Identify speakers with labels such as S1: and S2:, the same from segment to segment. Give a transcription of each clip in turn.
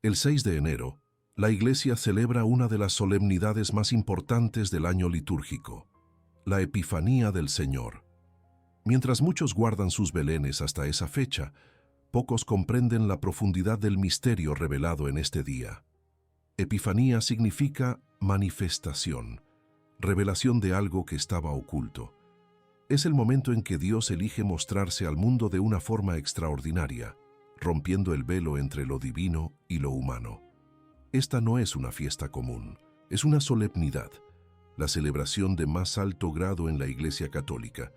S1: El 6 de enero, la Iglesia celebra una de las solemnidades más importantes del año litúrgico, la Epifanía del Señor. Mientras muchos guardan sus belenes hasta esa fecha, pocos comprenden la profundidad del misterio revelado en este día. Epifanía significa manifestación, revelación de algo que estaba oculto. Es el momento en que Dios elige mostrarse al mundo de una forma extraordinaria, rompiendo el velo entre lo divino y lo humano. Esta no es una fiesta común, es una solemnidad, la celebración de más alto grado en la Iglesia Católica,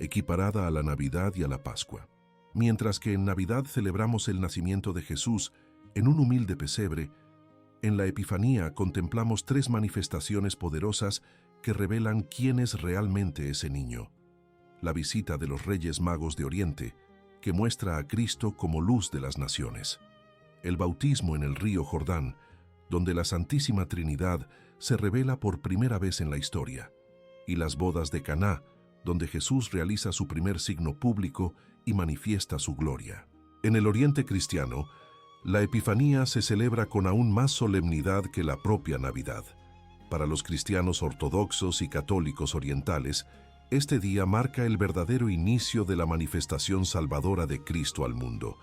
S1: equiparada a la Navidad y a la Pascua. Mientras que en Navidad celebramos el nacimiento de Jesús en un humilde pesebre, en la Epifanía contemplamos tres manifestaciones poderosas que revelan quién es realmente ese niño. La visita de los Reyes Magos de Oriente, que muestra a Cristo como luz de las naciones. El bautismo en el río Jordán, donde la Santísima Trinidad se revela por primera vez en la historia. Y las bodas de Caná, donde Jesús realiza su primer signo público y manifiesta su gloria. En el Oriente cristiano, la Epifanía se celebra con aún más solemnidad que la propia Navidad. Para los cristianos ortodoxos y católicos orientales, este día marca el verdadero inicio de la manifestación salvadora de Cristo al mundo.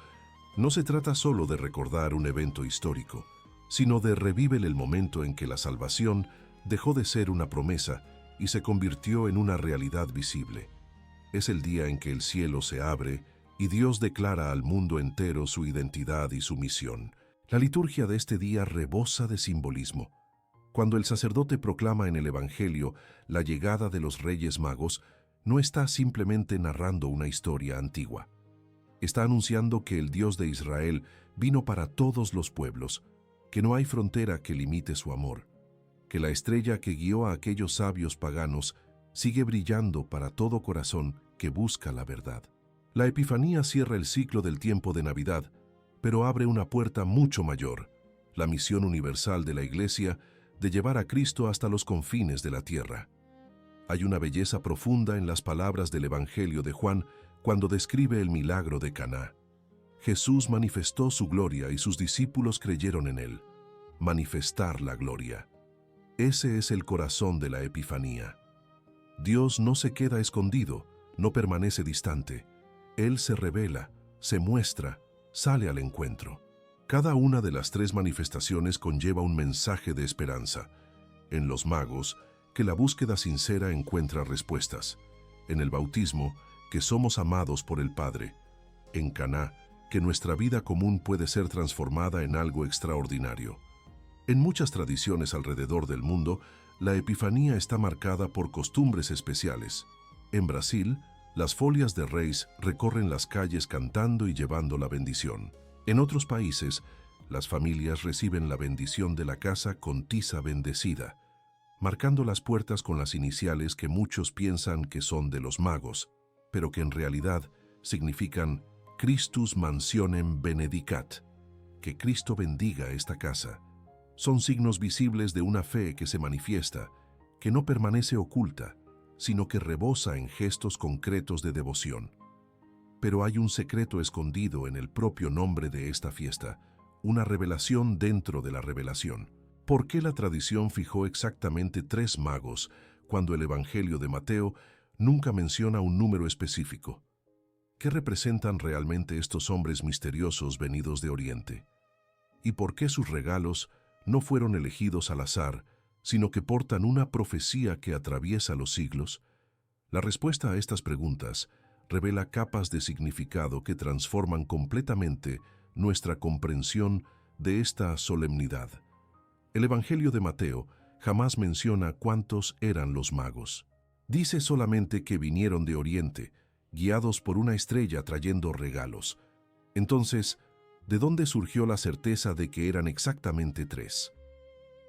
S1: No se trata solo de recordar un evento histórico, sino de revivir el momento en que la salvación dejó de ser una promesa y se convirtió en una realidad visible. Es el día en que el cielo se abre y Dios declara al mundo entero su identidad y su misión. La liturgia de este día rebosa de simbolismo. Cuando el sacerdote proclama en el Evangelio la llegada de los Reyes Magos, no está simplemente narrando una historia antigua. Está anunciando que el Dios de Israel vino para todos los pueblos, que no hay frontera que limite su amor, que la estrella que guió a aquellos sabios paganos sigue brillando para todo corazón que busca la verdad. La Epifanía cierra el ciclo del tiempo de Navidad, pero abre una puerta mucho mayor, la misión universal de la Iglesia de llevar a Cristo hasta los confines de la tierra. Hay una belleza profunda en las palabras del Evangelio de Juan cuando describe el milagro de Caná. Jesús manifestó su gloria y sus discípulos creyeron en él. Manifestar la gloria. Ese es el corazón de la Epifanía. Dios no se queda escondido, no permanece distante. Él se revela, se muestra, sale al encuentro. Cada una de las tres manifestaciones conlleva un mensaje de esperanza. En los magos, que la búsqueda sincera encuentra respuestas. En el bautismo, que somos amados por el Padre. En Caná, que nuestra vida común puede ser transformada en algo extraordinario. En muchas tradiciones alrededor del mundo, la Epifanía está marcada por costumbres especiales. En Brasil, las folias de Reis recorren las calles cantando y llevando la bendición. En otros países, las familias reciben la bendición de la casa con tiza bendecida, marcando las puertas con las iniciales que muchos piensan que son de los magos, pero que en realidad significan Christus mansionem benedicat, que Cristo bendiga esta casa. Son signos visibles de una fe que se manifiesta, que no permanece oculta, sino que rebosa en gestos concretos de devoción. Pero hay un secreto escondido en el propio nombre de esta fiesta, una revelación dentro de la revelación. ¿Por qué la tradición fijó exactamente 3 magos cuando el Evangelio de Mateo nunca menciona un número específico? ¿Qué representan realmente estos hombres misteriosos venidos de Oriente? ¿Y por qué sus regalos no fueron elegidos al azar, sino que portan una profecía que atraviesa los siglos? La respuesta a estas preguntas revela capas de significado que transforman completamente nuestra comprensión de esta solemnidad. El Evangelio de Mateo jamás menciona cuántos eran los magos. Dice solamente que vinieron de Oriente, guiados por una estrella trayendo regalos. Entonces, ¿de dónde surgió la certeza de que eran exactamente 3?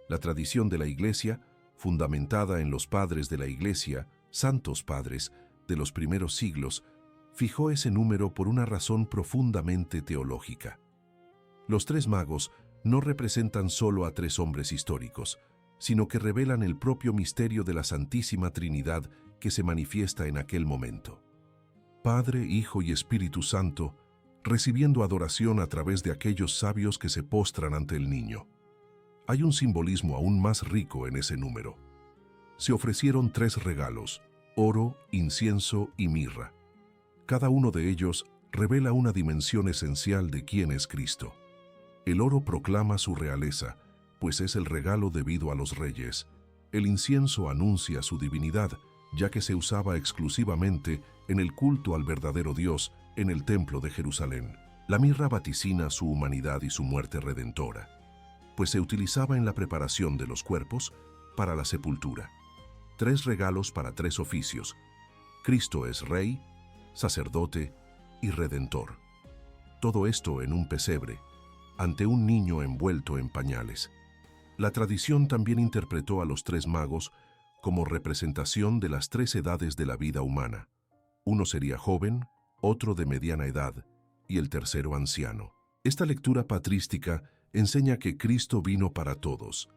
S1: La tradición de la Iglesia, fundamentada en los padres de la Iglesia, santos padres, de los primeros siglos, fijó ese número por una razón profundamente teológica. Los 3 magos no representan solo a 3 hombres históricos, sino que revelan el propio misterio de la Santísima Trinidad que se manifiesta en aquel momento. Padre, Hijo y Espíritu Santo, recibiendo adoración a través de aquellos sabios que se postran ante el niño. Hay un simbolismo aún más rico en ese número. Se ofrecieron 3 regalos: oro, incienso y mirra. Cada uno de ellos revela una dimensión esencial de quién es Cristo. El oro proclama su realeza, pues es el regalo debido a los reyes. El incienso anuncia su divinidad, ya que se usaba exclusivamente en el culto al verdadero Dios en el Templo de Jerusalén. La mirra vaticina su humanidad y su muerte redentora, pues se utilizaba en la preparación de los cuerpos para la sepultura. 3 regalos para 3 oficios. Cristo es Rey, sacerdote y Redentor. Todo esto en un pesebre, ante un niño envuelto en pañales. La tradición también interpretó a los 3 magos como representación de las 3 edades de la vida humana. Uno sería joven, otro de mediana edad y el tercero anciano. Esta lectura patrística enseña que Cristo vino para todos,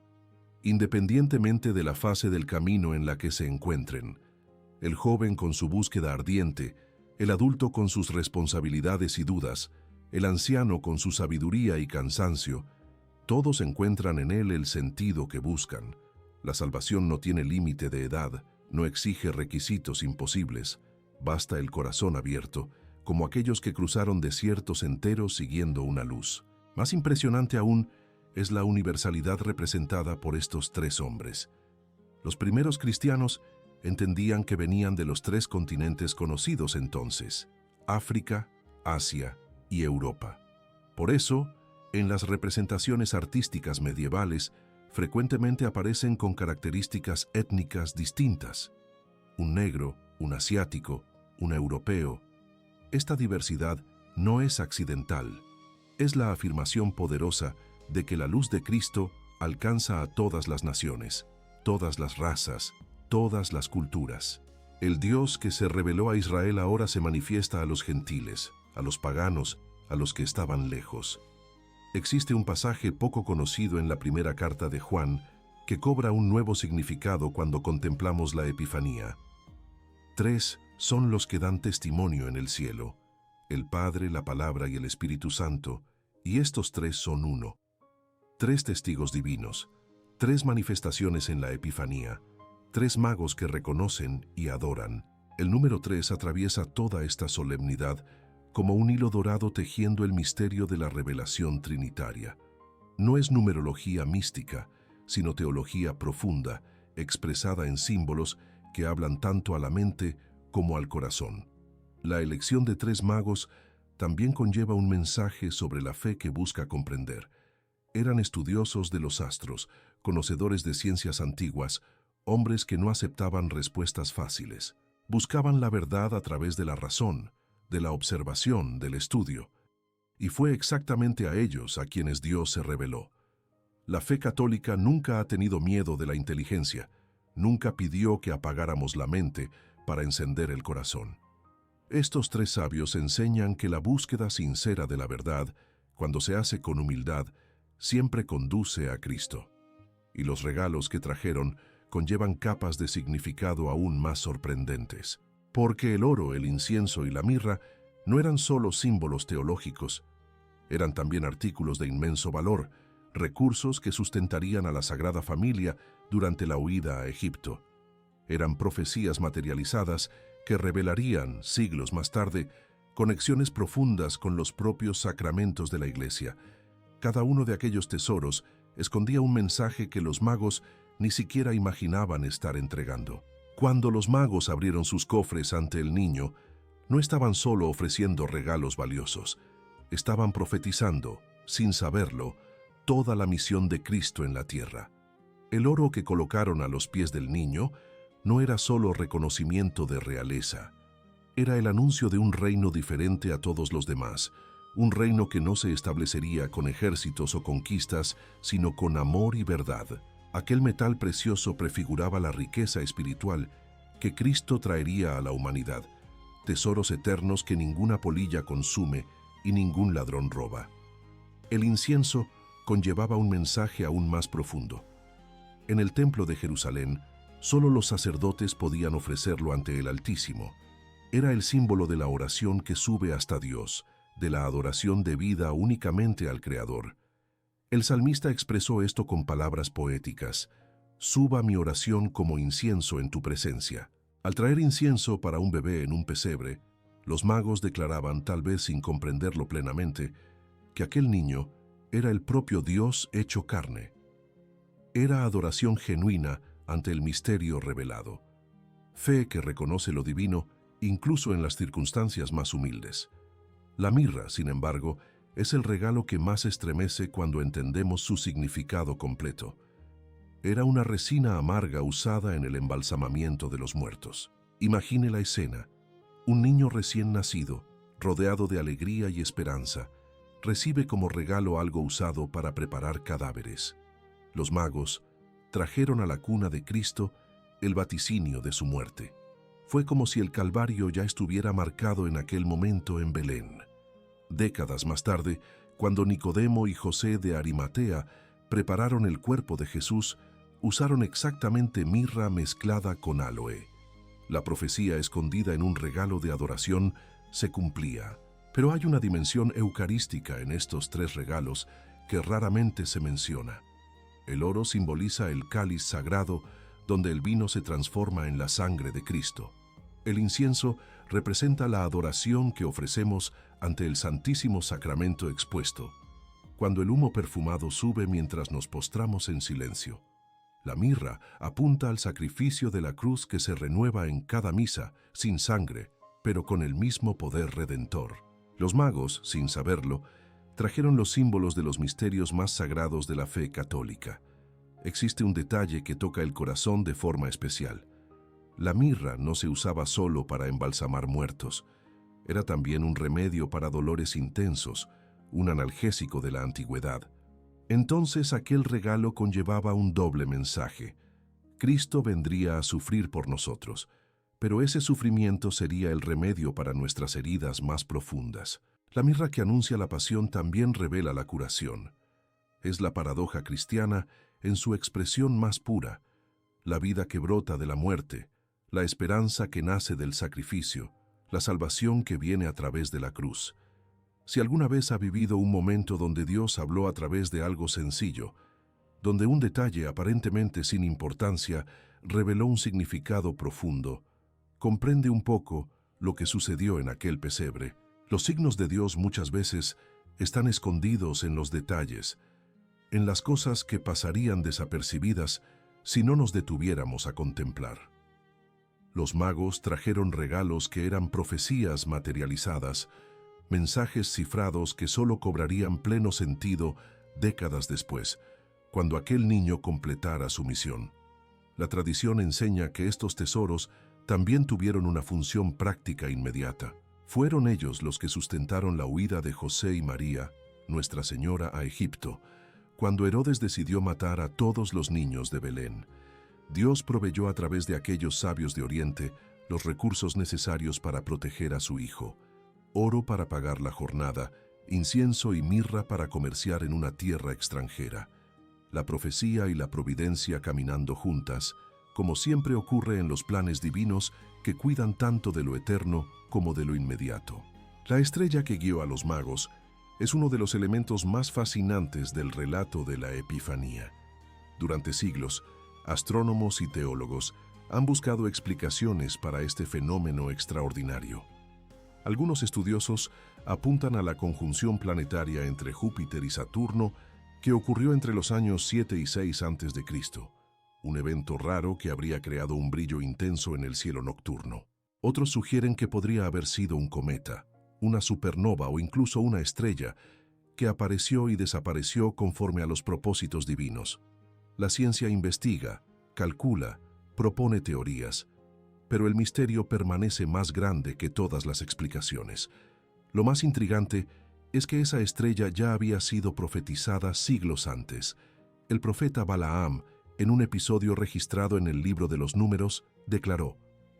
S1: independientemente de la fase del camino en la que se encuentren. El joven con su búsqueda ardiente, el adulto con sus responsabilidades y dudas, el anciano con su sabiduría y cansancio, todos encuentran en él el sentido que buscan. La salvación no tiene límite de edad, no exige requisitos imposibles, basta el corazón abierto, como aquellos que cruzaron desiertos enteros siguiendo una luz. Más impresionante aún es la universalidad representada por estos 3 hombres. Los primeros cristianos entendían que venían de los 3 continentes conocidos entonces: África, Asia y Europa. Por eso, en las representaciones artísticas medievales, frecuentemente aparecen con características étnicas distintas: un negro, un asiático, un europeo. Esta diversidad no es accidental, es la afirmación poderosa de que la luz de Cristo alcanza a todas las naciones, todas las razas, todas las culturas. El Dios que se reveló a Israel ahora se manifiesta a los gentiles, a los paganos, a los que estaban lejos. Existe un pasaje poco conocido en la primera carta de Juan que cobra un nuevo significado cuando contemplamos la Epifanía. 3 son los que dan testimonio en el cielo: el Padre, la Palabra y el Espíritu Santo, y estos 3 son uno. 3 testigos divinos, 3 manifestaciones en la Epifanía, 3 magos que reconocen y adoran. El número 3 atraviesa toda esta solemnidad como un hilo dorado tejiendo el misterio de la revelación trinitaria. No es numerología mística, sino teología profunda, expresada en símbolos que hablan tanto a la mente como al corazón. La elección de 3 magos también conlleva un mensaje sobre la fe que busca comprender. Eran estudiosos de los astros, conocedores de ciencias antiguas, hombres que no aceptaban respuestas fáciles. Buscaban la verdad a través de la razón, de la observación, del estudio. Y fue exactamente a ellos a quienes Dios se reveló. La fe católica nunca ha tenido miedo de la inteligencia, nunca pidió que apagáramos la mente para encender el corazón. Estos 3 sabios enseñan que la búsqueda sincera de la verdad, cuando se hace con humildad, siempre conduce a Cristo. Y los regalos que trajeron conllevan capas de significado aún más sorprendentes. Porque el oro, el incienso y la mirra no eran solo símbolos teológicos, eran también artículos de inmenso valor, recursos que sustentarían a la Sagrada Familia durante la huida a Egipto. Eran profecías materializadas que revelarían, siglos más tarde, conexiones profundas con los propios sacramentos de la Iglesia. Cada uno de aquellos tesoros escondía un mensaje que los magos ni siquiera imaginaban estar entregando. Cuando los magos abrieron sus cofres ante el niño, no estaban solo ofreciendo regalos valiosos, estaban profetizando, sin saberlo, toda la misión de Cristo en la tierra. El oro que colocaron a los pies del niño no era solo reconocimiento de realeza, era el anuncio de un reino diferente a todos los demás, un reino que no se establecería con ejércitos o conquistas, sino con amor y verdad. Aquel metal precioso prefiguraba la riqueza espiritual que Cristo traería a la humanidad, tesoros eternos que ninguna polilla consume y ningún ladrón roba. El incienso conllevaba un mensaje aún más profundo. En el templo de Jerusalén, solo los sacerdotes podían ofrecerlo ante el Altísimo. Era el símbolo de la oración que sube hasta Dios, de la adoración debida únicamente al Creador. El salmista expresó esto con palabras poéticas: «Suba mi oración como incienso en tu presencia». Al traer incienso para un bebé en un pesebre, los magos declaraban, tal vez sin comprenderlo plenamente, que aquel niño era el propio Dios hecho carne. Era adoración genuina ante el misterio revelado. Fe que reconoce lo divino incluso en las circunstancias más humildes. La mirra, sin embargo, es el regalo que más estremece cuando entendemos su significado completo. Era una resina amarga usada en el embalsamamiento de los muertos. Imagine la escena: un niño recién nacido, rodeado de alegría y esperanza, recibe como regalo algo usado para preparar cadáveres. Los magos trajeron a la cuna de Cristo el vaticinio de su muerte. Fue como si el Calvario ya estuviera marcado en aquel momento en Belén. Décadas más tarde, cuando Nicodemo y José de Arimatea prepararon el cuerpo de Jesús, usaron exactamente mirra mezclada con áloe. La profecía escondida en un regalo de adoración se cumplía. Pero hay una dimensión eucarística en estos tres regalos que raramente se menciona. El oro simboliza el cáliz sagrado donde el vino se transforma en la sangre de Cristo. El incienso representa la adoración que ofrecemos ante el Santísimo Sacramento expuesto, cuando el humo perfumado sube mientras nos postramos en silencio. La mirra apunta al sacrificio de la cruz que se renueva en cada misa, sin sangre, pero con el mismo poder redentor. Los magos, sin saberlo, trajeron los símbolos de los misterios más sagrados de la fe católica. Existe un detalle que toca el corazón de forma especial. La mirra no se usaba solo para embalsamar muertos. Era también un remedio para dolores intensos, un analgésico de la antigüedad. Entonces aquel regalo conllevaba un doble mensaje. Cristo vendría a sufrir por nosotros, pero ese sufrimiento sería el remedio para nuestras heridas más profundas. La mirra que anuncia la pasión también revela la curación. Es la paradoja cristiana en su expresión más pura: la vida que brota de la muerte, la esperanza que nace del sacrificio, la salvación que viene a través de la cruz. Si alguna vez ha vivido un momento donde Dios habló a través de algo sencillo, donde un detalle aparentemente sin importancia reveló un significado profundo, comprende un poco lo que sucedió en aquel pesebre. Los signos de Dios muchas veces están escondidos en los detalles, en las cosas que pasarían desapercibidas si no nos detuviéramos a contemplar. Los magos trajeron regalos que eran profecías materializadas, mensajes cifrados que solo cobrarían pleno sentido décadas después, cuando aquel niño completara su misión. La tradición enseña que estos tesoros también tuvieron una función práctica inmediata. Fueron ellos los que sustentaron la huida de José y María, Nuestra Señora, a Egipto, cuando Herodes decidió matar a todos los niños de Belén. Dios proveyó a través de aquellos sabios de Oriente los recursos necesarios para proteger a su hijo: oro para pagar la jornada, incienso y mirra para comerciar en una tierra extranjera. La profecía y la providencia caminando juntas, como siempre ocurre en los planes divinos que cuidan tanto de lo eterno como de lo inmediato. La estrella que guió a los magos es uno de los elementos más fascinantes del relato de la Epifanía. Durante siglos, astrónomos y teólogos han buscado explicaciones para este fenómeno extraordinario. Algunos estudiosos apuntan a la conjunción planetaria entre Júpiter y Saturno que ocurrió entre los años 7 y 6 a.C., un evento raro que habría creado un brillo intenso en el cielo nocturno. Otros sugieren que podría haber sido un cometa, una supernova o incluso una estrella que apareció y desapareció conforme a los propósitos divinos. La ciencia investiga, calcula, propone teorías, pero el misterio permanece más grande que todas las explicaciones. Lo más intrigante es que esa estrella ya había sido profetizada siglos antes. El profeta Balaam, en un episodio registrado en el libro de los Números, declaró: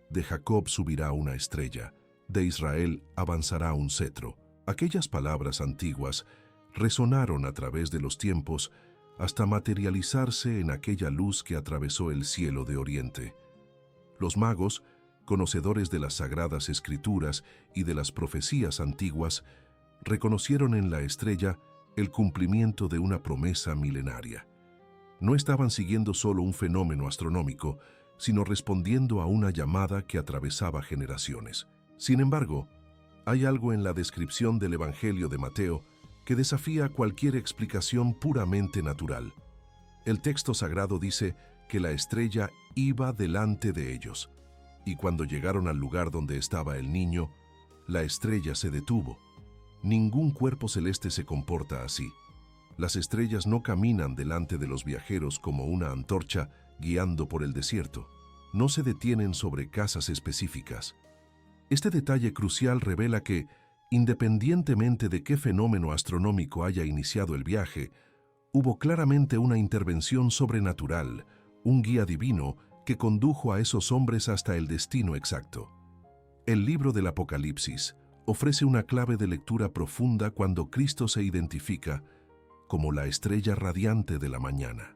S1: «De Jacob subirá una estrella, de Israel avanzará un cetro». Aquellas palabras antiguas resonaron a través de los tiempos hasta materializarse en aquella luz que atravesó el cielo de Oriente. Los magos, conocedores de las Sagradas Escrituras y de las profecías antiguas, reconocieron en la estrella el cumplimiento de una promesa milenaria. No estaban siguiendo solo un fenómeno astronómico, sino respondiendo a una llamada que atravesaba generaciones. Sin embargo, hay algo en la descripción del Evangelio de Mateo que desafía cualquier explicación puramente natural. El texto sagrado dice que la estrella iba delante de ellos, y cuando llegaron al lugar donde estaba el niño, la estrella se detuvo. Ningún cuerpo celeste se comporta así. Las estrellas no caminan delante de los viajeros como una antorcha guiando por el desierto. No se detienen sobre casas específicas. Este detalle crucial revela que, independientemente de qué fenómeno astronómico haya iniciado el viaje, hubo claramente una intervención sobrenatural, un guía divino que condujo a esos hombres hasta el destino exacto. El libro del Apocalipsis ofrece una clave de lectura profunda cuando Cristo se identifica como la estrella radiante de la mañana.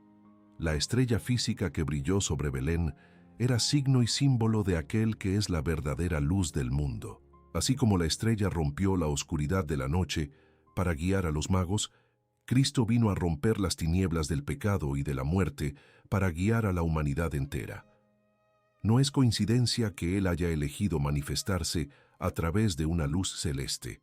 S1: La estrella física que brilló sobre Belén era signo y símbolo de aquel que es la verdadera luz del mundo. Así como la estrella rompió la oscuridad de la noche para guiar a los magos, Cristo vino a romper las tinieblas del pecado y de la muerte para guiar a la humanidad entera. No es coincidencia que Él haya elegido manifestarse a través de una luz celeste.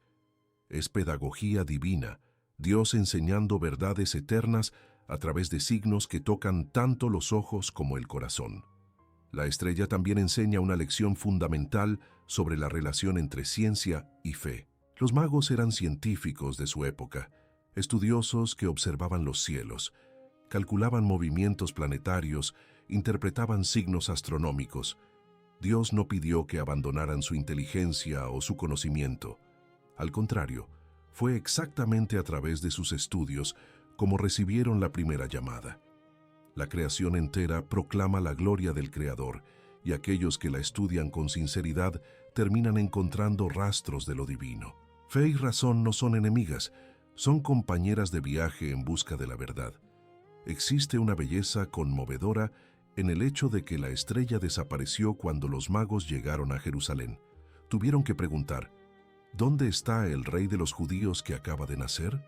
S1: Es pedagogía divina, Dios enseñando verdades eternas a través de signos que tocan tanto los ojos como el corazón. La estrella también enseña una lección fundamental sobre la relación entre ciencia y fe. Los magos eran científicos de su época, estudiosos que observaban los cielos, calculaban movimientos planetarios, interpretaban signos astronómicos. Dios no pidió que abandonaran su inteligencia o su conocimiento. Al contrario, fue exactamente a través de sus estudios como recibieron la primera llamada. La creación entera proclama la gloria del Creador, y aquellos que la estudian con sinceridad terminan encontrando rastros de lo divino. Fe y razón no son enemigas, son compañeras de viaje en busca de la verdad. Existe una belleza conmovedora en el hecho de que la estrella desapareció cuando los magos llegaron a Jerusalén. Tuvieron que preguntar, ¿dónde está el rey de los judíos que acaba de nacer?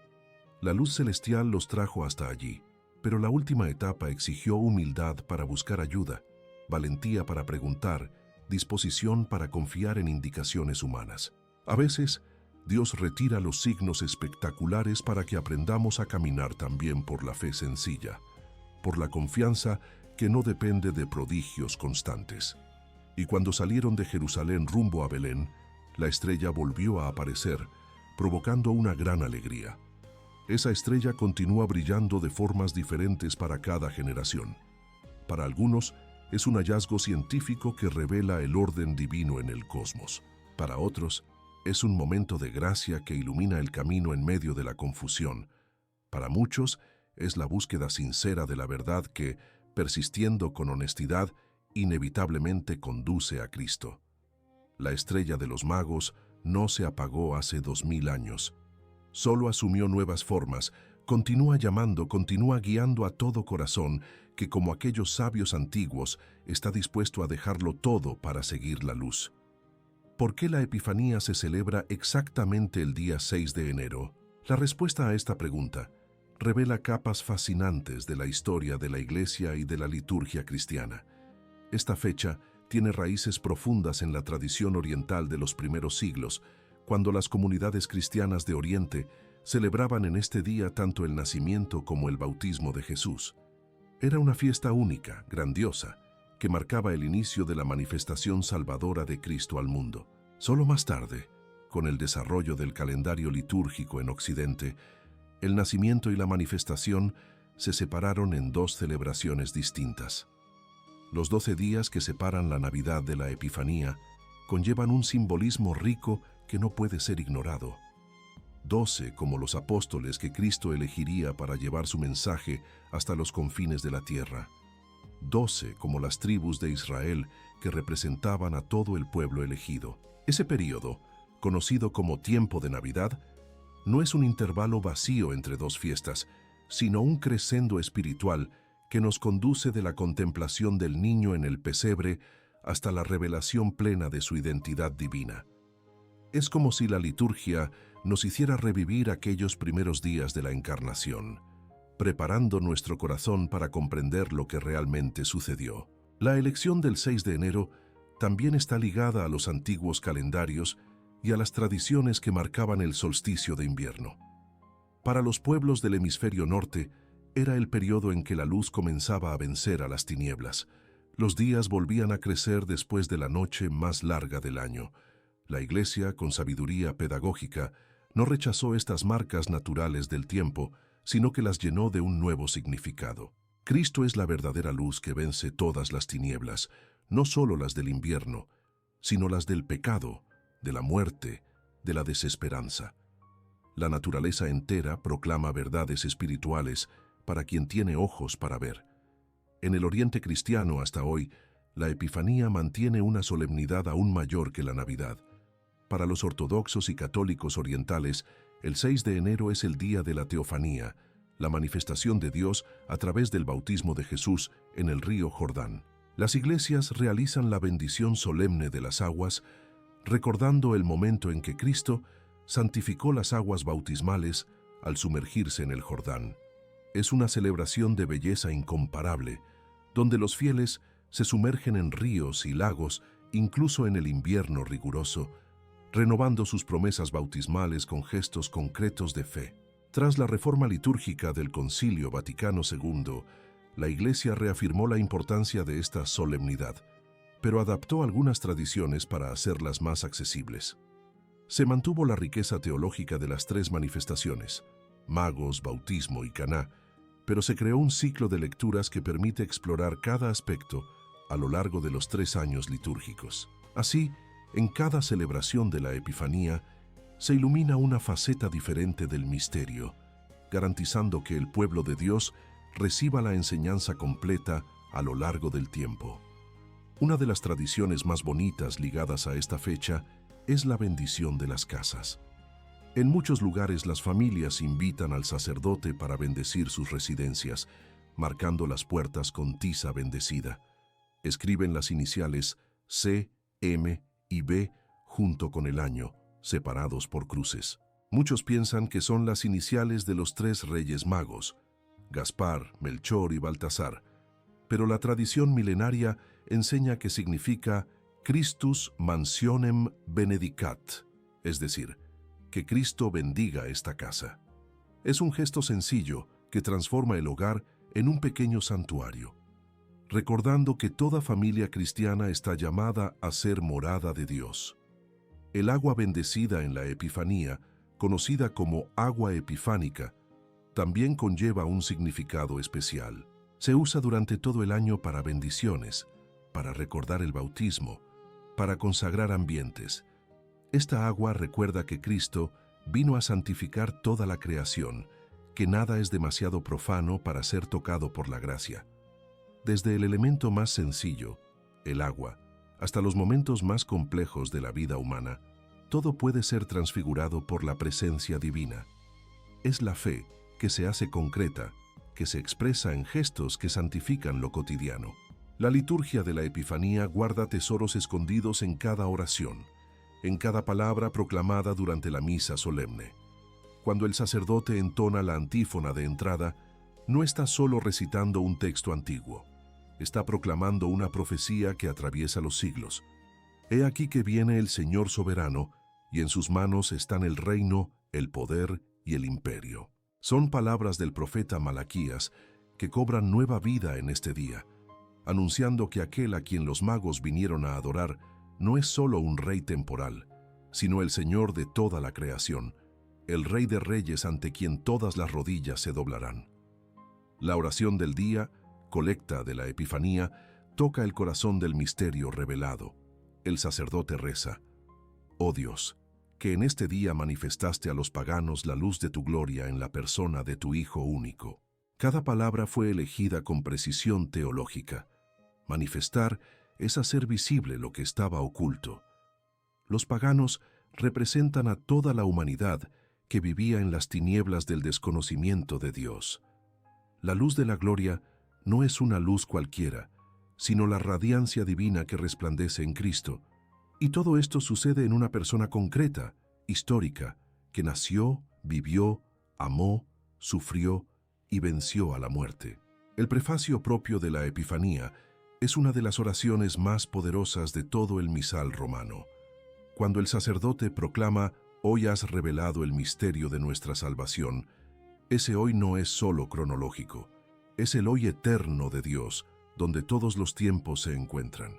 S1: La luz celestial los trajo hasta allí, pero la última etapa exigió humildad para buscar ayuda, valentía para preguntar, disposición para confiar en indicaciones humanas. A veces, Dios retira los signos espectaculares para que aprendamos a caminar también por la fe sencilla, por la confianza que no depende de prodigios constantes. Y cuando salieron de Jerusalén rumbo a Belén, la estrella volvió a aparecer, provocando una gran alegría. Esa estrella continúa brillando de formas diferentes para cada generación. Para algunos, es un hallazgo científico que revela el orden divino en el cosmos. Para otros, es un momento de gracia que ilumina el camino en medio de la confusión. Para muchos, es la búsqueda sincera de la verdad que, persistiendo con honestidad, inevitablemente conduce a Cristo. La estrella de los magos no se apagó hace 2000 años. Solo asumió nuevas formas, continúa llamando, continúa guiando a todo corazón que, como aquellos sabios antiguos, está dispuesto a dejarlo todo para seguir la luz. ¿Por qué la Epifanía se celebra exactamente el día 6 de enero? La respuesta a esta pregunta revela capas fascinantes de la historia de la Iglesia y de la liturgia cristiana. Esta fecha tiene raíces profundas en la tradición oriental de los primeros siglos, cuando las comunidades cristianas de Oriente celebraban en este día tanto el nacimiento como el bautismo de Jesús. Era una fiesta única, grandiosa, que marcaba el inicio de la manifestación salvadora de Cristo al mundo. Solo más tarde, con el desarrollo del calendario litúrgico en Occidente, el nacimiento y la manifestación se separaron en dos celebraciones distintas. Los 12 días que separan la Navidad de la Epifanía conllevan un simbolismo rico que no puede ser ignorado. 12 como los apóstoles que Cristo elegiría para llevar su mensaje hasta los confines de la tierra. 12 como las tribus de Israel que representaban a todo el pueblo elegido. Ese período, conocido como tiempo de Navidad, no es un intervalo vacío entre dos fiestas, sino un crescendo espiritual que nos conduce de la contemplación del niño en el pesebre hasta la revelación plena de su identidad divina. Es como si la liturgia nos hiciera revivir aquellos primeros días de la Encarnación, preparando nuestro corazón para comprender lo que realmente sucedió. La elección del 6 de enero también está ligada a los antiguos calendarios y a las tradiciones que marcaban el solsticio de invierno. Para los pueblos del hemisferio norte, era el periodo en que la luz comenzaba a vencer a las tinieblas. Los días volvían a crecer después de la noche más larga del año. La Iglesia, con sabiduría pedagógica, no rechazó estas marcas naturales del tiempo, sino que las llenó de un nuevo significado. Cristo es la verdadera luz que vence todas las tinieblas, no solo las del invierno, sino las del pecado, de la muerte, de la desesperanza. La naturaleza entera proclama verdades espirituales para quien tiene ojos para ver. En el Oriente cristiano hasta hoy, la Epifanía mantiene una solemnidad aún mayor que la Navidad. Para los ortodoxos y católicos orientales, el 6 de enero es el día de la teofanía, la manifestación de Dios a través del bautismo de Jesús en el río Jordán. Las iglesias realizan la bendición solemne de las aguas, recordando el momento en que Cristo santificó las aguas bautismales al sumergirse en el Jordán. Es una celebración de belleza incomparable, donde los fieles se sumergen en ríos y lagos, incluso en el invierno riguroso, renovando sus promesas bautismales con gestos concretos de fe. Tras la reforma litúrgica del Concilio Vaticano II, la Iglesia reafirmó la importancia de esta solemnidad, pero adaptó algunas tradiciones para hacerlas más accesibles. Se mantuvo la riqueza teológica de las tres manifestaciones, magos, bautismo y Caná, pero se creó un ciclo de lecturas que permite explorar cada aspecto a lo largo de los 3 años litúrgicos. Así, en cada celebración de la Epifanía, se ilumina una faceta diferente del misterio, garantizando que el pueblo de Dios reciba la enseñanza completa a lo largo del tiempo. Una de las tradiciones más bonitas ligadas a esta fecha es la bendición de las casas. En muchos lugares las familias invitan al sacerdote para bendecir sus residencias, marcando las puertas con tiza bendecida. Escriben las iniciales C, M y B junto con el año, separados por cruces. Muchos piensan que son las iniciales de los 3 reyes magos, Gaspar, Melchor y Baltasar, pero la tradición milenaria enseña que significa Christus mansionem benedicat, es decir, que Cristo bendiga esta casa. Es un gesto sencillo que transforma el hogar en un pequeño santuario, recordando que toda familia cristiana está llamada a ser morada de Dios. El agua bendecida en la Epifanía, conocida como agua epifánica, también conlleva un significado especial. Se usa durante todo el año para bendiciones, para recordar el bautismo, para consagrar ambientes. Esta agua recuerda que Cristo vino a santificar toda la creación, que nada es demasiado profano para ser tocado por la gracia. Desde el elemento más sencillo, el agua, hasta los momentos más complejos de la vida humana, todo puede ser transfigurado por la presencia divina. Es la fe que se hace concreta, que se expresa en gestos que santifican lo cotidiano. La liturgia de la Epifanía guarda tesoros escondidos en cada oración, en cada palabra proclamada durante la misa solemne. Cuando el sacerdote entona la antífona de entrada, no está solo recitando un texto antiguo, está proclamando una profecía que atraviesa los siglos. He aquí que viene el Señor soberano, y en sus manos están el reino, el poder y el imperio. Son palabras del profeta Malaquías que cobran nueva vida en este día, anunciando que aquel a quien los magos vinieron a adorar no es solo un rey temporal, sino el Señor de toda la creación, el Rey de Reyes ante quien todas las rodillas se doblarán. La oración del día, colecta de la Epifanía, toca el corazón del misterio revelado. El sacerdote reza: «Oh Dios, que en este día manifestaste a los paganos la luz de tu gloria en la persona de tu Hijo único». Cada palabra fue elegida con precisión teológica. Manifestar es hacer visible lo que estaba oculto. Los paganos representan a toda la humanidad que vivía en las tinieblas del desconocimiento de Dios. La luz de la gloria no es una luz cualquiera, sino la radiancia divina que resplandece en Cristo. Y todo esto sucede en una persona concreta, histórica, que nació, vivió, amó, sufrió y venció a la muerte. El prefacio propio de la Epifanía es una de las oraciones más poderosas de todo el misal romano. Cuando el sacerdote proclama «Hoy has revelado el misterio de nuestra salvación», ese hoy no es solo cronológico, es el hoy eterno de Dios, donde todos los tiempos se encuentran.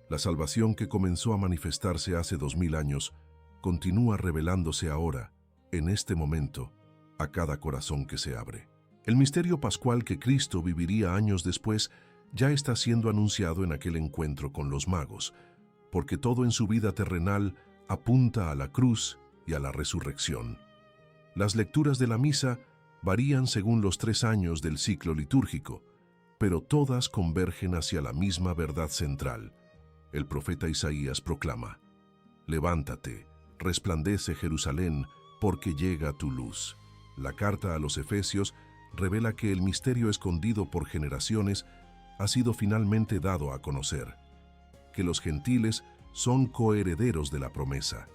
S1: La salvación que comenzó a manifestarse hace 2000 años continúa revelándose ahora, en este momento, a cada corazón que se abre. El misterio pascual que Cristo viviría años después ya está siendo anunciado en aquel encuentro con los magos, porque todo en su vida terrenal apunta a la cruz y a la resurrección. Las lecturas de la misa varían según los 3 años del ciclo litúrgico, pero todas convergen hacia la misma verdad central. El profeta Isaías proclama: «Levántate, resplandece Jerusalén, porque llega tu luz». La carta a los Efesios revela que el misterio escondido por generaciones ha sido finalmente dado a conocer, que los gentiles son coherederos de la promesa.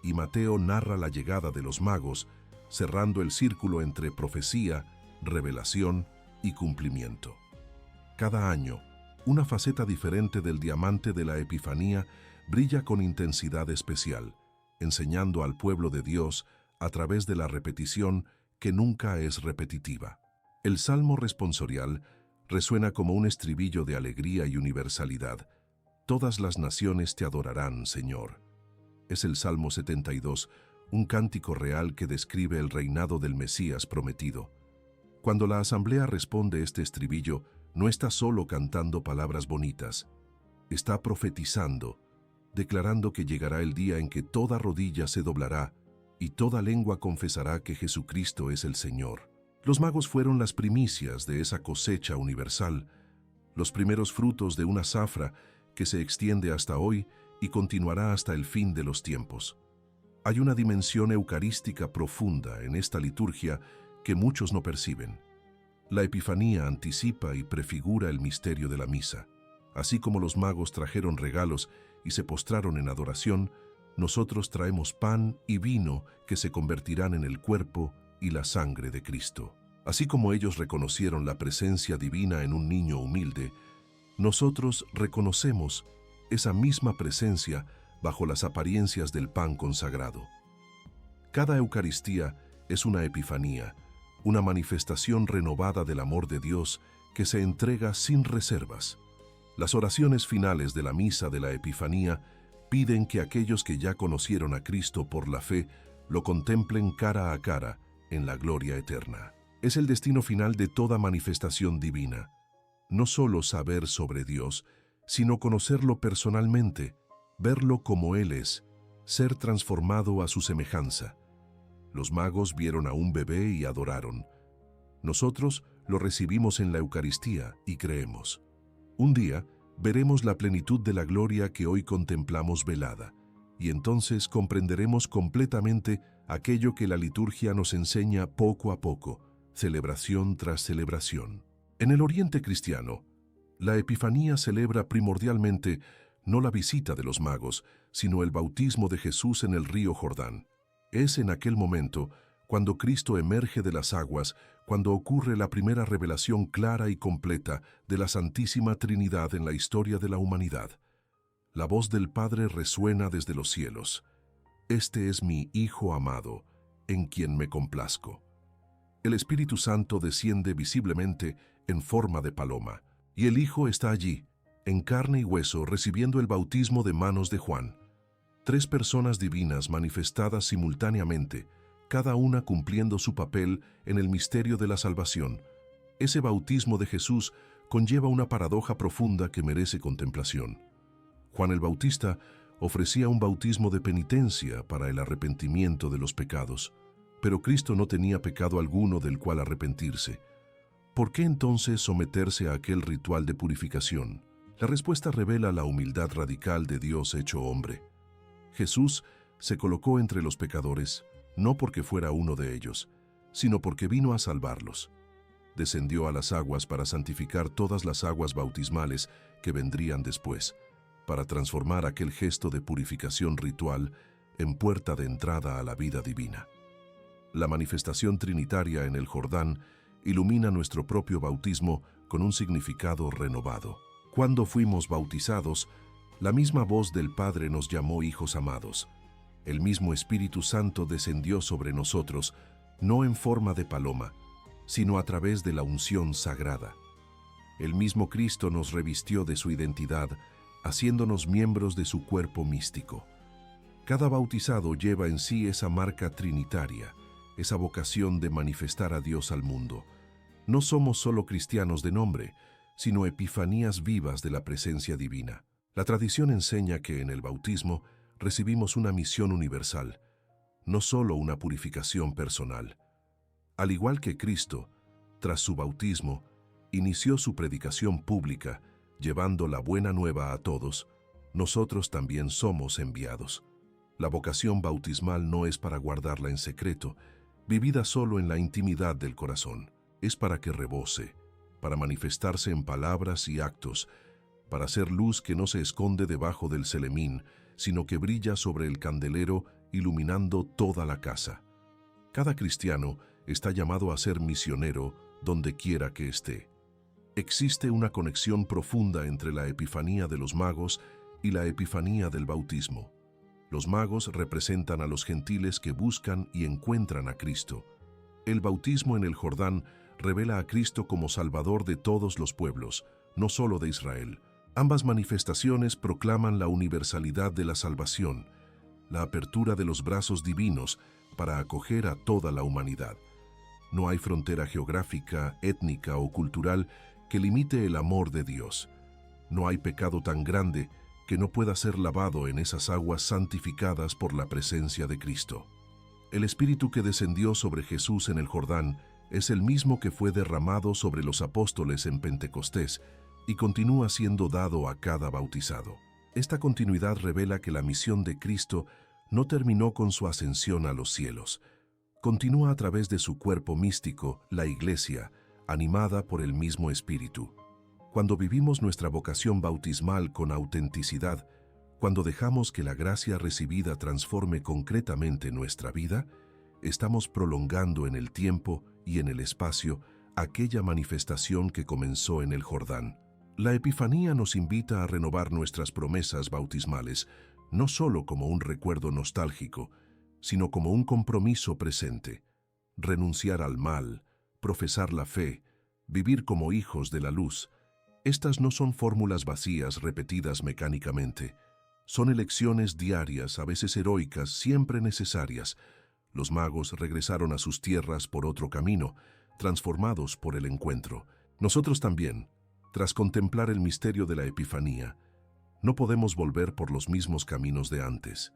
S1: Y Mateo narra la llegada de los magos, cerrando el círculo entre profecía, revelación y cumplimiento. Cada año, una faceta diferente del diamante de la Epifanía brilla con intensidad especial, enseñando al pueblo de Dios a través de la repetición que nunca es repetitiva. El Salmo responsorial resuena como un estribillo de alegría y universalidad. Todas las naciones te adorarán, Señor. Es el Salmo 72, un cántico real que describe el reinado del Mesías prometido. Cuando la asamblea responde este estribillo, no está solo cantando palabras bonitas, está profetizando, declarando que llegará el día en que toda rodilla se doblará y toda lengua confesará que Jesucristo es el Señor. Los magos fueron las primicias de esa cosecha universal, los primeros frutos de una zafra que se extiende hasta hoy y continuará hasta el fin de los tiempos. Hay una dimensión eucarística profunda en esta liturgia que muchos no perciben. La Epifanía anticipa y prefigura el misterio de la misa. Así como los magos trajeron regalos y se postraron en adoración, nosotros traemos pan y vino que se convertirán en el cuerpo y la sangre de Cristo. Así como ellos reconocieron la presencia divina en un niño humilde, nosotros reconocemos esa misma presencia bajo las apariencias del pan consagrado. Cada Eucaristía es una epifanía, una manifestación renovada del amor de Dios que se entrega sin reservas. Las oraciones finales de la misa de la Epifanía piden que aquellos que ya conocieron a Cristo por la fe lo contemplen cara a cara en la gloria eterna. Es el destino final de toda manifestación divina. No solo saber sobre Dios, sino conocerlo personalmente, verlo como Él es, ser transformado a su semejanza. Los magos vieron a un bebé y adoraron. Nosotros lo recibimos en la Eucaristía y creemos. Un día veremos la plenitud de la gloria que hoy contemplamos velada, y entonces comprenderemos completamente aquello que la liturgia nos enseña poco a poco, celebración tras celebración. En el Oriente cristiano, la Epifanía celebra primordialmente no la visita de los magos, sino el bautismo de Jesús en el río Jordán. Es en aquel momento, cuando Cristo emerge de las aguas, cuando ocurre la primera revelación clara y completa de la Santísima Trinidad en la historia de la humanidad. La voz del Padre resuena desde los cielos. Este es mi Hijo amado, en quien me complazco. El Espíritu Santo desciende visiblemente en forma de paloma, y el Hijo está allí, en carne y hueso, recibiendo el bautismo de manos de Juan. 3 personas divinas manifestadas simultáneamente, cada una cumpliendo su papel en el misterio de la salvación. Ese bautismo de Jesús conlleva una paradoja profunda que merece contemplación. Juan el Bautista ofrecía un bautismo de penitencia para el arrepentimiento de los pecados, pero Cristo no tenía pecado alguno del cual arrepentirse. ¿Por qué entonces someterse a aquel ritual de purificación? La respuesta revela la humildad radical de Dios hecho hombre. Jesús se colocó entre los pecadores, no porque fuera uno de ellos, sino porque vino a salvarlos. Descendió a las aguas para santificar todas las aguas bautismales que vendrían después, para transformar aquel gesto de purificación ritual en puerta de entrada a la vida divina. La manifestación trinitaria en el Jordán ilumina nuestro propio bautismo con un significado renovado. Cuando fuimos bautizados, la misma voz del Padre nos llamó hijos amados. El mismo Espíritu Santo descendió sobre nosotros, no en forma de paloma, sino a través de la unción sagrada. El mismo Cristo nos revistió de su identidad, haciéndonos miembros de su cuerpo místico. Cada bautizado lleva en sí esa marca trinitaria, esa vocación de manifestar a Dios al mundo. No somos solo cristianos de nombre, sino epifanías vivas de la presencia divina. La tradición enseña que en el bautismo recibimos una misión universal, no solo una purificación personal. Al igual que Cristo, tras su bautismo, inició su predicación pública, llevando la buena nueva a todos, nosotros también somos enviados. La vocación bautismal no es para guardarla en secreto, vivida solo en la intimidad del corazón. Es para que rebose, para manifestarse en palabras y actos, para ser luz que no se esconde debajo del celemín, sino que brilla sobre el candelero, iluminando toda la casa. Cada cristiano está llamado a ser misionero donde quiera que esté. Existe una conexión profunda entre la epifanía de los magos y la epifanía del bautismo. Los magos representan a los gentiles que buscan y encuentran a Cristo. El bautismo en el Jordán revela a Cristo como Salvador de todos los pueblos, no solo de Israel. Ambas manifestaciones proclaman la universalidad de la salvación, la apertura de los brazos divinos para acoger a toda la humanidad. No hay frontera geográfica, étnica o cultural que limite el amor de Dios. No hay pecado tan grande que no pueda ser lavado en esas aguas santificadas por la presencia de Cristo. El Espíritu que descendió sobre Jesús en el Jordán es el mismo que fue derramado sobre los apóstoles en Pentecostés y continúa siendo dado a cada bautizado. Esta continuidad revela que la misión de Cristo no terminó con su ascensión a los cielos. Continúa a través de su cuerpo místico, la Iglesia, animada por el mismo Espíritu. Cuando vivimos nuestra vocación bautismal con autenticidad, cuando dejamos que la gracia recibida transforme concretamente nuestra vida, estamos prolongando en el tiempo y en el espacio aquella manifestación que comenzó en el Jordán. La Epifanía nos invita a renovar nuestras promesas bautismales, no solo como un recuerdo nostálgico, sino como un compromiso presente. Renunciar al mal, profesar la fe, vivir como hijos de la luz. Estas no son fórmulas vacías repetidas mecánicamente. Son elecciones diarias, a veces heroicas, siempre necesarias. Los magos regresaron a sus tierras por otro camino, transformados por el encuentro. Nosotros también, tras contemplar el misterio de la Epifanía, no podemos volver por los mismos caminos de antes.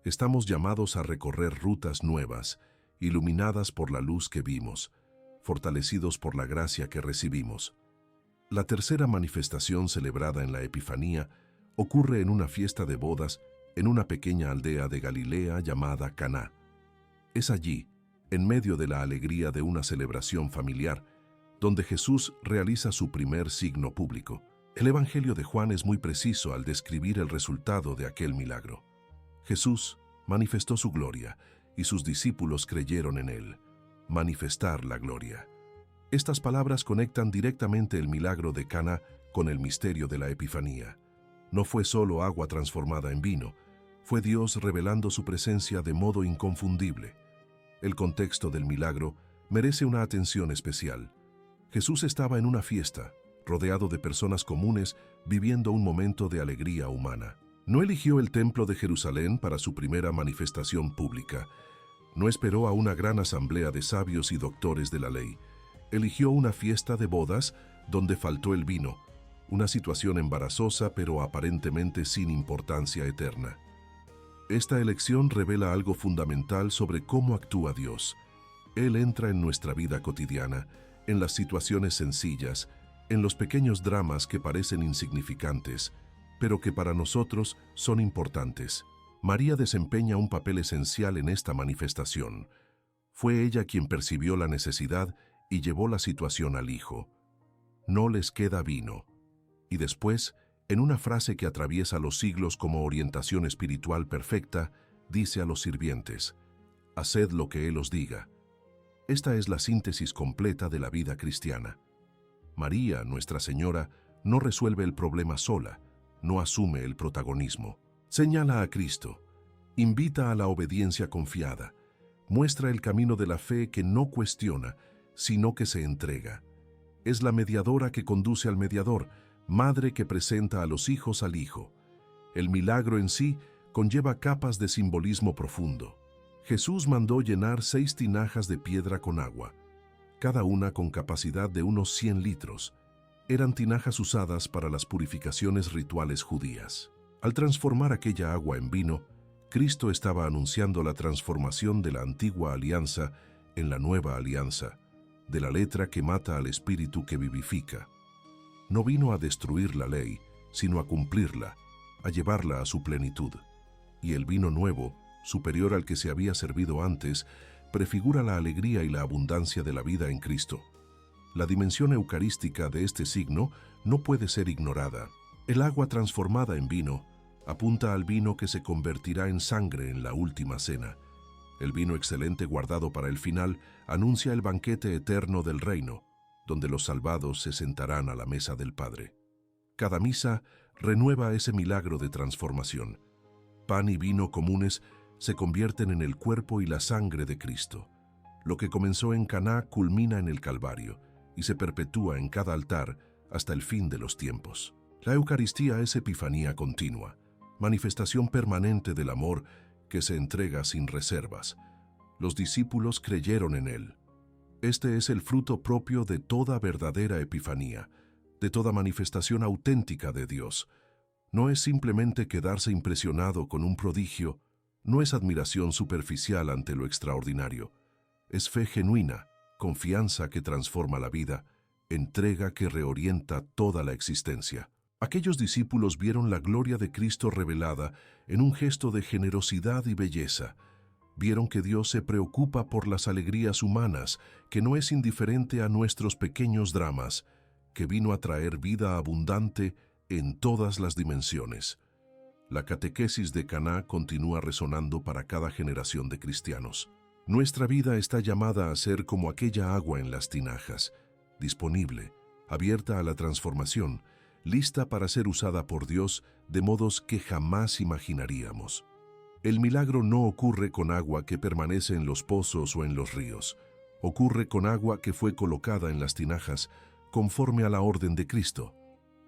S1: Estamos llamados a recorrer rutas nuevas, iluminadas por la luz que vimos, fortalecidos por la gracia que recibimos. La tercera manifestación celebrada en la Epifanía ocurre en una fiesta de bodas en una pequeña aldea de Galilea llamada Caná. Es allí, en medio de la alegría de una celebración familiar, donde Jesús realiza su primer signo público. El Evangelio de Juan es muy preciso al describir el resultado de aquel milagro. Jesús manifestó su gloria y sus discípulos creyeron en él. Manifestar la gloria. Estas palabras conectan directamente el milagro de Caná con el misterio de la Epifanía. No fue solo agua transformada en vino, fue Dios revelando su presencia de modo inconfundible. El contexto del milagro merece una atención especial. Jesús estaba en una fiesta, rodeado de personas comunes, viviendo un momento de alegría humana. No eligió el templo de Jerusalén para su primera manifestación pública. No esperó a una gran asamblea de sabios y doctores de la ley. Eligió una fiesta de bodas donde faltó el vino, una situación embarazosa pero aparentemente sin importancia eterna. Esta elección revela algo fundamental sobre cómo actúa Dios. Él entra en nuestra vida cotidiana, en las situaciones sencillas, en los pequeños dramas que parecen insignificantes, pero que para nosotros son importantes. María desempeña un papel esencial en esta manifestación. Fue ella quien percibió la necesidad y llevó la situación al Hijo. No les queda vino. Y después, en una frase que atraviesa los siglos como orientación espiritual perfecta, dice a los sirvientes: «Haced lo que Él os diga». Esta es la síntesis completa de la vida cristiana. María, Nuestra Señora, no resuelve el problema sola, no asume el protagonismo. Señala a Cristo, invita a la obediencia confiada, muestra el camino de la fe que no cuestiona, sino que se entrega. Es la mediadora que conduce al mediador, madre que presenta a los hijos al Hijo. El milagro en sí conlleva capas de simbolismo profundo. Jesús mandó llenar 6 tinajas de piedra con agua, cada una con capacidad de unos 100 litros. Eran tinajas usadas para las purificaciones rituales judías. Al transformar aquella agua en vino, Cristo estaba anunciando la transformación de la antigua alianza en la nueva alianza, de la letra que mata al espíritu que vivifica. No vino a destruir la ley, sino a cumplirla, a llevarla a su plenitud. Y el vino nuevo, superior al que se había servido antes, prefigura la alegría y la abundancia de la vida en Cristo. La dimensión eucarística de este signo no puede ser ignorada. El agua transformada en vino apunta al vino que se convertirá en sangre en la última cena. El vino excelente guardado para el final anuncia el banquete eterno del reino, donde los salvados se sentarán a la mesa del Padre. Cada misa renueva ese milagro de transformación. Pan y vino comunes se convierten en el cuerpo y la sangre de Cristo. Lo que comenzó en Caná culmina en el Calvario y se perpetúa en cada altar hasta el fin de los tiempos. La Eucaristía es epifanía continua, manifestación permanente del amor que se entrega sin reservas. Los discípulos creyeron en Él. Este es el fruto propio de toda verdadera epifanía, de toda manifestación auténtica de Dios. No es simplemente quedarse impresionado con un prodigio, no es admiración superficial ante lo extraordinario. Es fe genuina, confianza que transforma la vida, entrega que reorienta toda la existencia. Aquellos discípulos vieron la gloria de Cristo revelada en un gesto de generosidad y belleza. Vieron que Dios se preocupa por las alegrías humanas, que no es indiferente a nuestros pequeños dramas, que vino a traer vida abundante en todas las dimensiones. La catequesis de Caná continúa resonando para cada generación de cristianos. Nuestra vida está llamada a ser como aquella agua en las tinajas, disponible, abierta a la transformación, lista para ser usada por Dios de modos que jamás imaginaríamos. El milagro no ocurre con agua que permanece en los pozos o en los ríos. Ocurre con agua que fue colocada en las tinajas conforme a la orden de Cristo,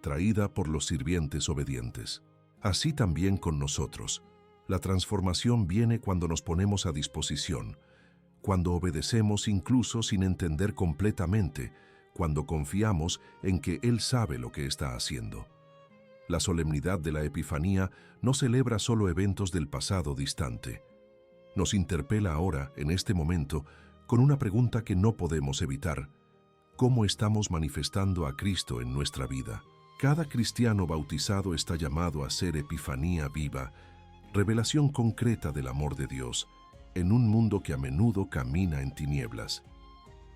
S1: traída por los sirvientes obedientes. Así también con nosotros. La transformación viene cuando nos ponemos a disposición, cuando obedecemos incluso sin entender completamente, cuando confiamos en que Él sabe lo que está haciendo. La solemnidad de la Epifanía no celebra solo eventos del pasado distante. Nos interpela ahora, en este momento, con una pregunta que no podemos evitar: ¿cómo estamos manifestando a Cristo en nuestra vida? Cada cristiano bautizado está llamado a ser epifanía viva, revelación concreta del amor de Dios, en un mundo que a menudo camina en tinieblas.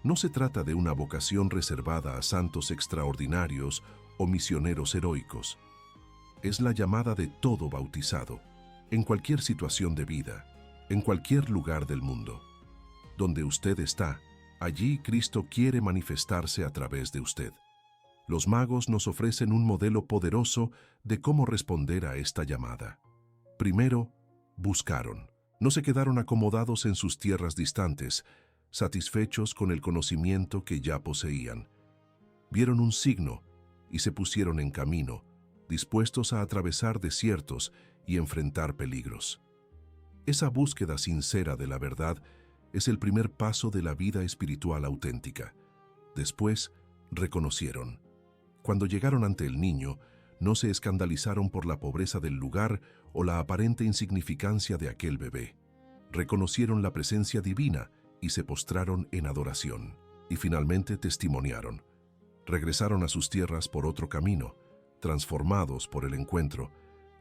S1: No se trata de una vocación reservada a santos extraordinarios o misioneros heroicos. Es la llamada de todo bautizado, en cualquier situación de vida, en cualquier lugar del mundo. Donde usted está, allí Cristo quiere manifestarse a través de usted. Los magos nos ofrecen un modelo poderoso de cómo responder a esta llamada. Primero, buscaron. No se quedaron acomodados en sus tierras distantes, satisfechos con el conocimiento que ya poseían. Vieron un signo y se pusieron en camino, dispuestos a atravesar desiertos y enfrentar peligros. Esa búsqueda sincera de la verdad es el primer paso de la vida espiritual auténtica. Después, reconocieron. Cuando llegaron ante el niño, no se escandalizaron por la pobreza del lugar o la aparente insignificancia de aquel bebé. Reconocieron la presencia divina y se postraron en adoración. Y finalmente testimoniaron. Regresaron a sus tierras por otro camino, transformados por el encuentro,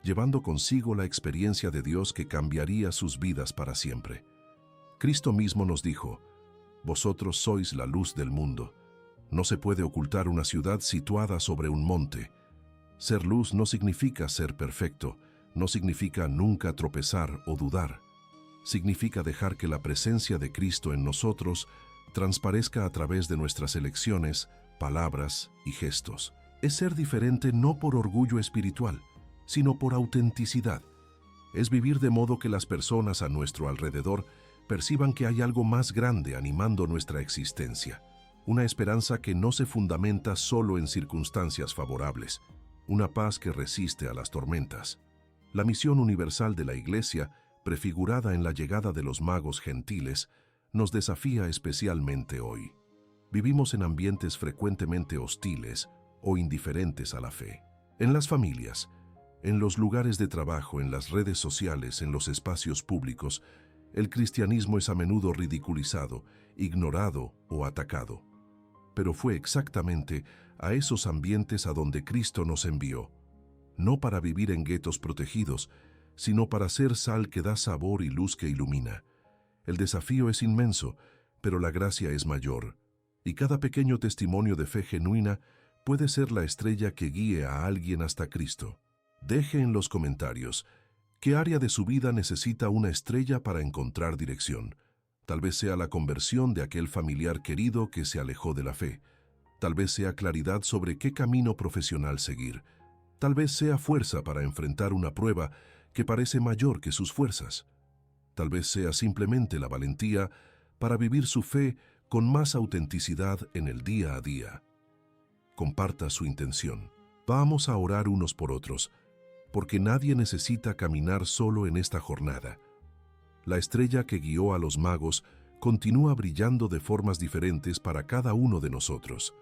S1: llevando consigo la experiencia de Dios que cambiaría sus vidas para siempre. Cristo mismo nos dijo: «Vosotros sois la luz del mundo». No se puede ocultar una ciudad situada sobre un monte. Ser luz no significa ser perfecto, no significa nunca tropezar o dudar. Significa dejar que la presencia de Cristo en nosotros transparezca a través de nuestras elecciones, palabras y gestos. Es ser diferente no por orgullo espiritual, sino por autenticidad. Es vivir de modo que las personas a nuestro alrededor perciban que hay algo más grande animando nuestra existencia. Una esperanza que no se fundamenta solo en circunstancias favorables. Una paz que resiste a las tormentas. La misión universal de la Iglesia, prefigurada en la llegada de los magos gentiles, nos desafía especialmente hoy. Vivimos en ambientes frecuentemente hostiles o indiferentes a la fe. En las familias, en los lugares de trabajo, en las redes sociales, en los espacios públicos, el cristianismo es a menudo ridiculizado, ignorado o atacado. Pero fue exactamente a esos ambientes a donde Cristo nos envió, no para vivir en guetos protegidos, sino para ser sal que da sabor y luz que ilumina. El desafío es inmenso, pero la gracia es mayor, y cada pequeño testimonio de fe genuina puede ser la estrella que guíe a alguien hasta Cristo. Deje en los comentarios qué área de su vida necesita una estrella para encontrar dirección. Tal vez sea la conversión de aquel familiar querido que se alejó de la fe. Tal vez sea claridad sobre qué camino profesional seguir. Tal vez sea fuerza para enfrentar una prueba que parece mayor que sus fuerzas. Tal vez sea simplemente la valentía para vivir su fe con más autenticidad en el día a día. Comparta su intención. Vamos a orar unos por otros, porque nadie necesita caminar solo en esta jornada. La estrella que guió a los magos continúa brillando de formas diferentes para cada uno de nosotros.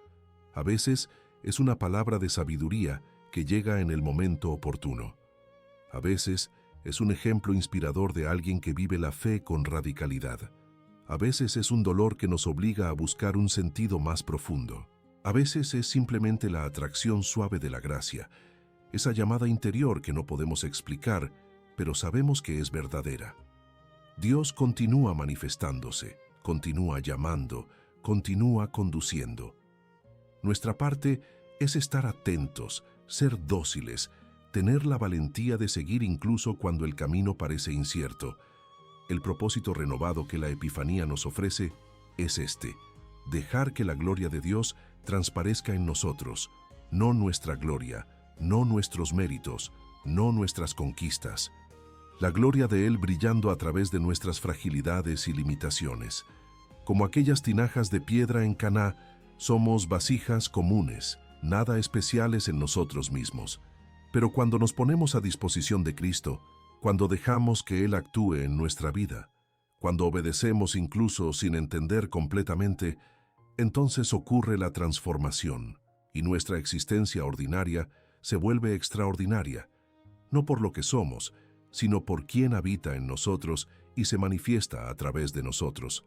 S1: A veces es una palabra de sabiduría que llega en el momento oportuno. A veces es un ejemplo inspirador de alguien que vive la fe con radicalidad. A veces es un dolor que nos obliga a buscar un sentido más profundo. A veces es simplemente la atracción suave de la gracia, esa llamada interior que no podemos explicar, pero sabemos que es verdadera. Dios continúa manifestándose, continúa llamando, continúa conduciendo. Nuestra parte es estar atentos, ser dóciles, tener la valentía de seguir incluso cuando el camino parece incierto. El propósito renovado que la Epifanía nos ofrece es este: dejar que la gloria de Dios transparezca en nosotros, no nuestra gloria, no nuestros méritos, no nuestras conquistas. La gloria de Él brillando a través de nuestras fragilidades y limitaciones. Como aquellas tinajas de piedra en Caná, somos vasijas comunes, nada especiales en nosotros mismos. Pero cuando nos ponemos a disposición de Cristo, cuando dejamos que Él actúe en nuestra vida, cuando obedecemos incluso sin entender completamente, entonces ocurre la transformación y nuestra existencia ordinaria se vuelve extraordinaria, no por lo que somos, sino por quien habita en nosotros y se manifiesta a través de nosotros.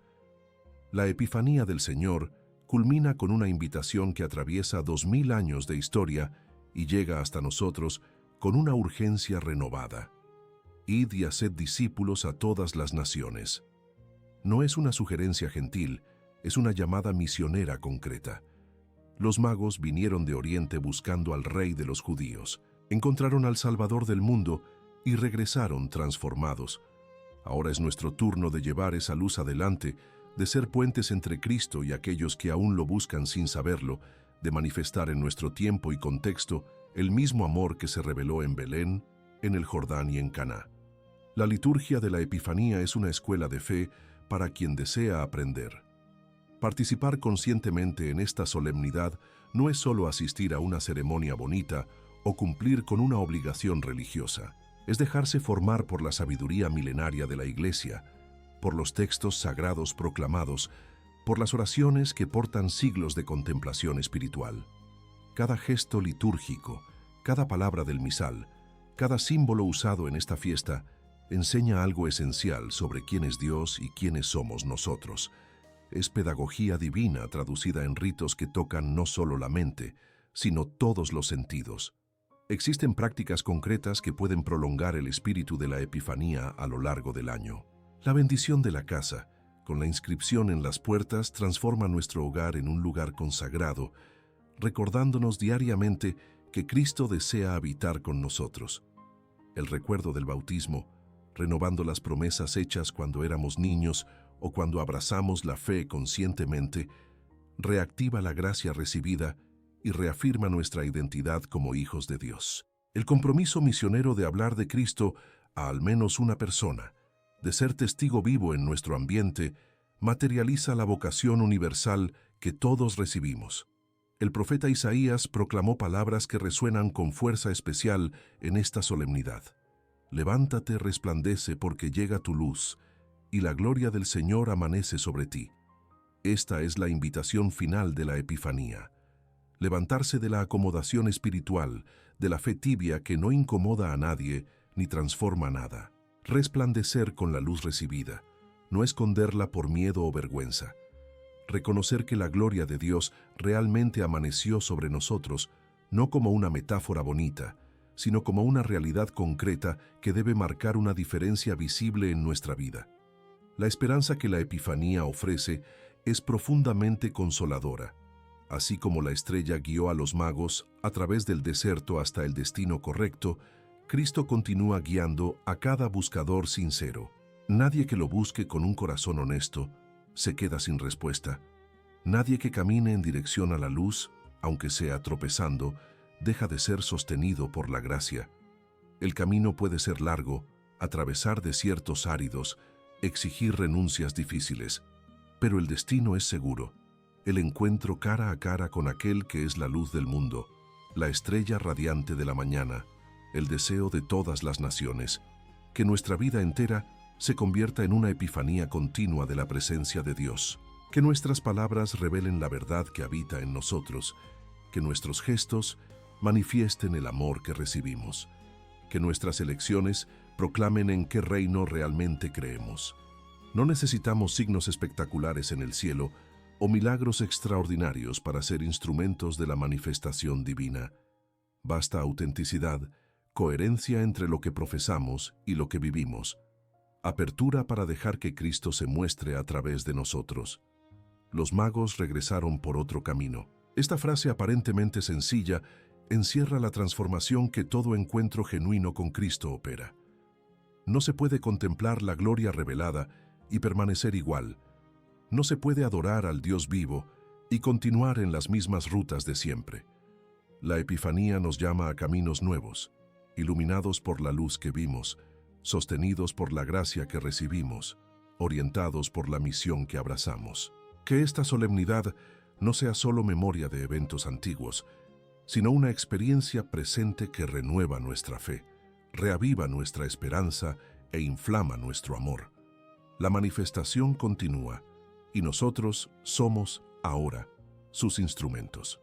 S1: La Epifanía del Señor culmina con una invitación que atraviesa 2000 años de historia y llega hasta nosotros con una urgencia renovada. Id y haced discípulos a todas las naciones. No es una sugerencia gentil, es una llamada misionera concreta. Los magos vinieron de Oriente buscando al Rey de los judíos, encontraron al Salvador del mundo y regresaron transformados. Ahora es nuestro turno de llevar esa luz adelante, de ser puentes entre Cristo y aquellos que aún lo buscan sin saberlo, de manifestar en nuestro tiempo y contexto el mismo amor que se reveló en Belén, en el Jordán y en Caná. La liturgia de la Epifanía es una escuela de fe para quien desea aprender. Participar conscientemente en esta solemnidad no es solo asistir a una ceremonia bonita o cumplir con una obligación religiosa. Es dejarse formar por la sabiduría milenaria de la Iglesia, por los textos sagrados proclamados, por las oraciones que portan siglos de contemplación espiritual. Cada gesto litúrgico, cada palabra del misal, cada símbolo usado en esta fiesta enseña algo esencial sobre quién es Dios y quiénes somos nosotros. Es pedagogía divina traducida en ritos que tocan no solo la mente, sino todos los sentidos. Existen prácticas concretas que pueden prolongar el espíritu de la Epifanía a lo largo del año. La bendición de la casa, con la inscripción en las puertas, transforma nuestro hogar en un lugar consagrado, recordándonos diariamente que Cristo desea habitar con nosotros. El recuerdo del bautismo, renovando las promesas hechas cuando éramos niños o cuando abrazamos la fe conscientemente, reactiva la gracia recibida y reafirma nuestra identidad como hijos de Dios. El compromiso misionero de hablar de Cristo a al menos una persona, de ser testigo vivo en nuestro ambiente, materializa la vocación universal que todos recibimos. El profeta Isaías proclamó palabras que resuenan con fuerza especial en esta solemnidad. Levántate, resplandece, porque llega tu luz, y la gloria del Señor amanece sobre ti. Esta es la invitación final de la Epifanía. Levantarse de la acomodación espiritual, de la fe tibia que no incomoda a nadie ni transforma nada. Resplandecer con la luz recibida, no esconderla por miedo o vergüenza. Reconocer que la gloria de Dios realmente amaneció sobre nosotros, no como una metáfora bonita, sino como una realidad concreta que debe marcar una diferencia visible en nuestra vida. La esperanza que la Epifanía ofrece es profundamente consoladora. Así como la estrella guió a los magos a través del desierto hasta el destino correcto, Cristo continúa guiando a cada buscador sincero. Nadie que lo busque con un corazón honesto se queda sin respuesta. Nadie que camine en dirección a la luz, aunque sea tropezando, deja de ser sostenido por la gracia. El camino puede ser largo, atravesar desiertos áridos, exigir renuncias difíciles, pero el destino es seguro. El encuentro cara a cara con aquel que es la luz del mundo, la estrella radiante de la mañana, el deseo de todas las naciones, que nuestra vida entera se convierta en una epifanía continua de la presencia de Dios, que nuestras palabras revelen la verdad que habita en nosotros, que nuestros gestos manifiesten el amor que recibimos, que nuestras elecciones proclamen en qué reino realmente creemos. No necesitamos signos espectaculares en el cielo o milagros extraordinarios para ser instrumentos de la manifestación divina. Basta autenticidad, coherencia entre lo que profesamos y lo que vivimos, apertura para dejar que Cristo se muestre a través de nosotros. Los magos regresaron por otro camino. Esta frase aparentemente sencilla encierra la transformación que todo encuentro genuino con Cristo opera. No se puede contemplar la gloria revelada y permanecer igual. No se puede adorar al Dios vivo y continuar en las mismas rutas de siempre. La Epifanía nos llama a caminos nuevos, iluminados por la luz que vimos, sostenidos por la gracia que recibimos, orientados por la misión que abrazamos. Que esta solemnidad no sea solo memoria de eventos antiguos, sino una experiencia presente que renueva nuestra fe, reaviva nuestra esperanza e inflama nuestro amor. La manifestación continúa y nosotros somos ahora sus instrumentos.